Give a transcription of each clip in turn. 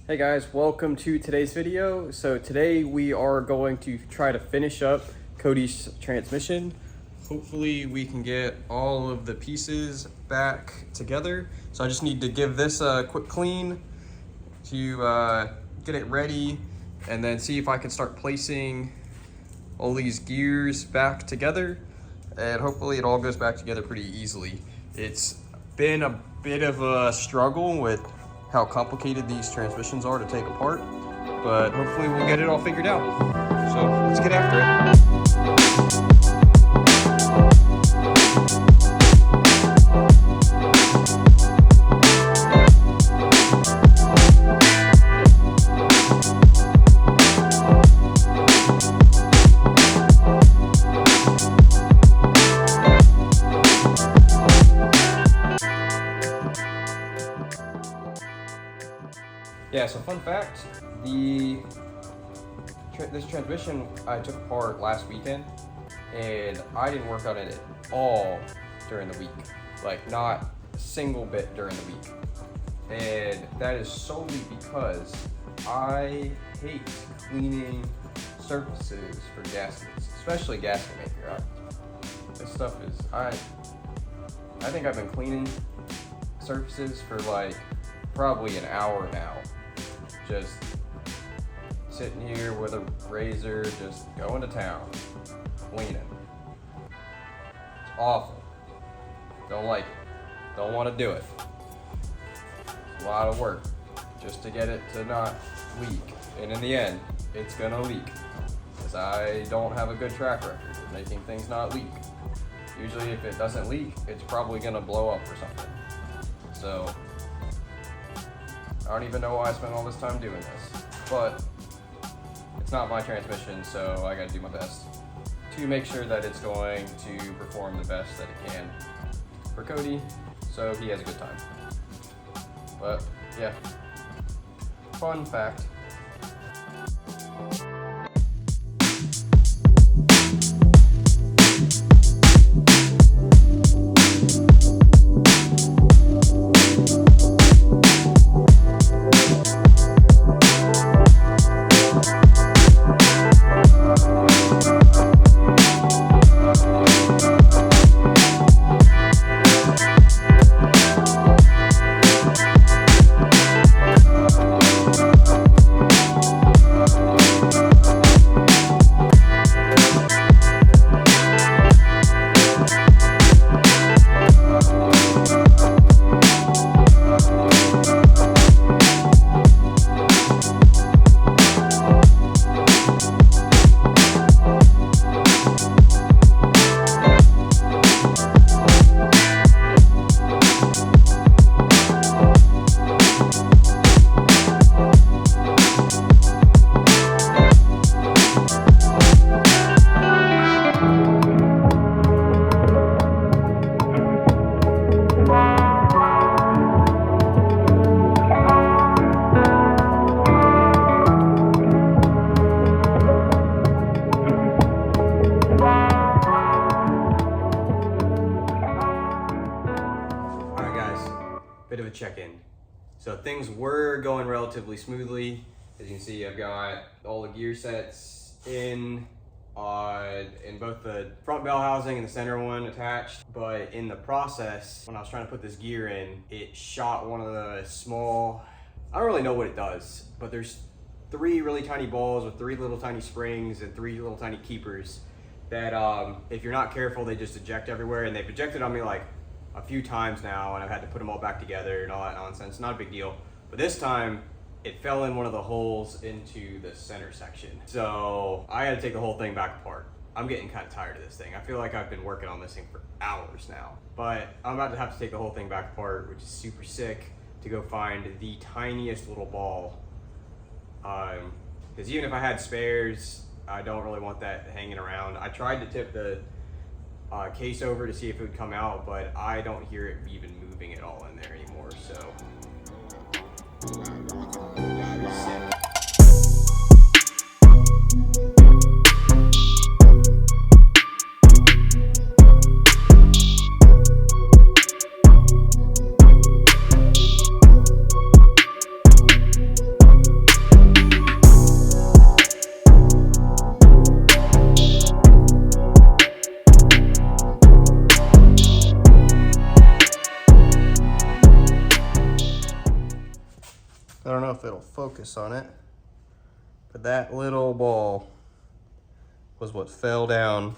Hey guys, welcome to today's video. So today we are going to try to finish up Cody's transmission. Hopefully we can get all of the pieces back together. So I just need to give this a quick clean to get it ready and then see if I can start placing all these gears back together, and hopefully it all goes back together pretty easily. It's been a bit of a struggle with how complicated these transmissions are to take apart, but hopefully we'll get it all figured out. So let's get after it. Yeah, so fun fact, this transmission I took apart last weekend, and I didn't work on it at all during the week. Like, not a single bit during the week. And that is solely because I hate cleaning surfaces for gaskets, especially gasket maker. This stuff is, I think I've been cleaning surfaces for like probably an hour now. Just sitting here with a razor, just going to town, cleaning. It's awful. Don't like it. Don't want to do it. It's a lot of work just to get it to not leak. And in the end, it's gonna leak. Because I don't have a good track record of making things not leak. Usually if it doesn't leak, it's probably gonna blow up or something. So I don't even know why I spent all this time doing this, but it's not my transmission, so I gotta do my best to make sure that it's going to perform the best that it can for Cody, so he has a good time. But yeah, fun fact. Bit of a check-in. So things were going relatively smoothly. As you can see, I've got all the gear sets in both the front bell housing and the center one attached. But in the process, when I was trying to put this gear in, it shot one of the small, I don't really know what it does, but there's 3 really tiny balls with 3 little tiny springs and 3 little tiny keepers that if you're not careful, they just eject everywhere, and they've ejected on me like a few times now, and I've had to put them all back together and all that nonsense. Not a big deal. But this time, it fell in one of the holes into the center section. So I had to take the whole thing back apart. I'm getting kind of tired of this thing. I feel like I've been working on this thing for hours now. But I'm about to have to take the whole thing back apart, which is super sick, to go find the tiniest little ball. Because even if I had spares, I don't really want that hanging around. I tried to tip the case over to see if it would come out, but I don't hear it even moving at all in there anymore, so. Sick. I don't know if it'll focus on it, but that little ball was what fell down,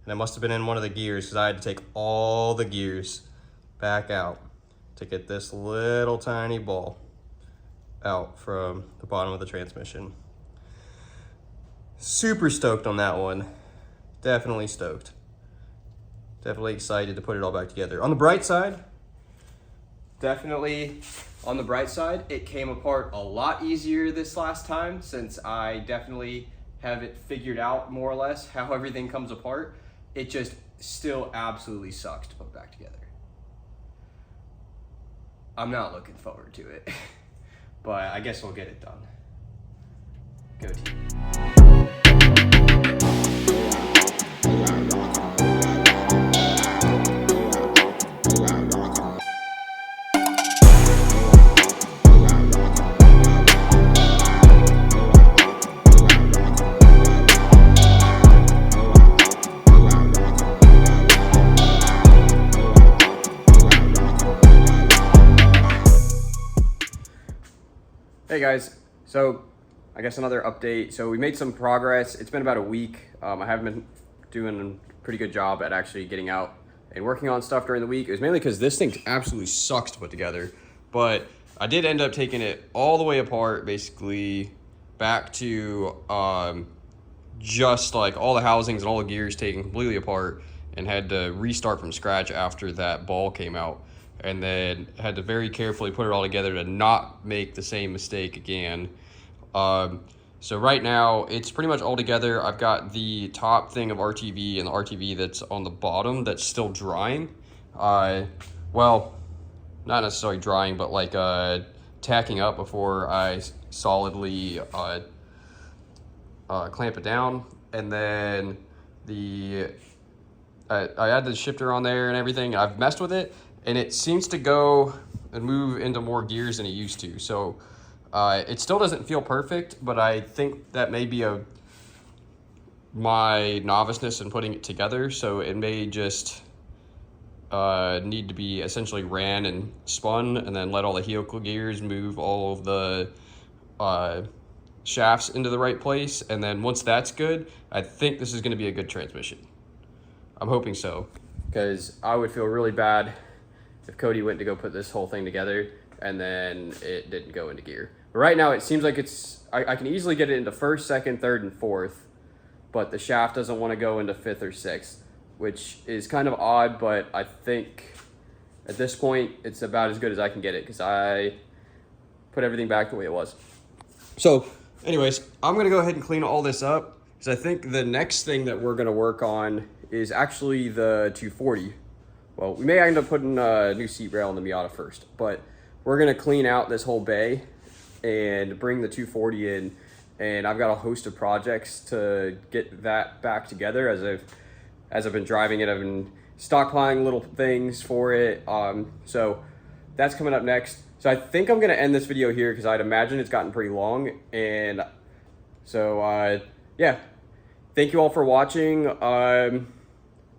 and it must have been in one of the gears because I had to take all the gears back out to get this little tiny ball out from the bottom of the transmission. Super stoked on that one. Definitely stoked. Definitely excited to put it all back together. On the bright side, it came apart a lot easier this last time, since I definitely have it figured out more or less how everything comes apart. It just still absolutely sucks to put back together. I'm not looking forward to it, but I guess we'll get it done. Go team. Hey guys, so I guess another update. So we made some progress. It's been about a week. I haven't been doing a pretty good job at actually getting out and working on stuff during the week. It was mainly because this thing absolutely sucks to put together, but I did end up taking it all the way apart, basically back to just like all the housings and all the gears taken completely apart, and had to restart from scratch after that ball came out. And then had to very carefully put it all together to not make the same mistake again. So right now, it's pretty much all together. I've got the top thing of RTV and the RTV that's on the bottom that's still drying. Well, not necessarily drying, but like tacking up before I solidly clamp it down. And then I had the shifter on there and everything. I've messed with it, and it seems to go and move into more gears than it used to. So it still doesn't feel perfect, but I think that may be my noviceness in putting it together. So it may just need to be essentially ran and spun, and then let all the helical gears move all of the shafts into the right place. And then once that's good, I think this is going to be a good transmission. I'm hoping so, because I would feel really bad if Cody went to go put this whole thing together and then it didn't go into gear. But right now it seems like I can easily get it into first, second, third, and fourth, but the shaft doesn't want to go into fifth or sixth, which is kind of odd, but I think at this point it's about as good as I can get it, because I put everything back the way it was. So anyways, I'm going to go ahead and clean all this up, because I think the next thing that we're going to work on is actually the 240. Well, we may end up putting a new seat rail in the Miata first, but we're gonna clean out this whole bay and bring the 240 in, and I've got a host of projects to get that back together. As I've been driving it, I've been stockpiling little things for it. So that's coming up next. So I think I'm gonna end this video here, because I'd imagine it's gotten pretty long, and so yeah. Thank you all for watching.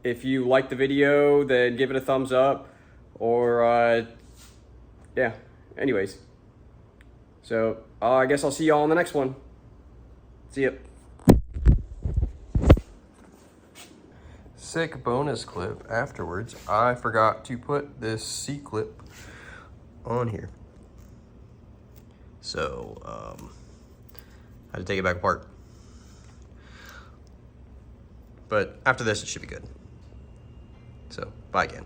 If you like the video, then give it a thumbs up, or yeah, anyways. So I guess I'll see y'all in the next one. See ya. Sick bonus clip afterwards. I forgot to put this C-clip on here. So, I had to take it back apart. But after this, it should be good. So, bye again.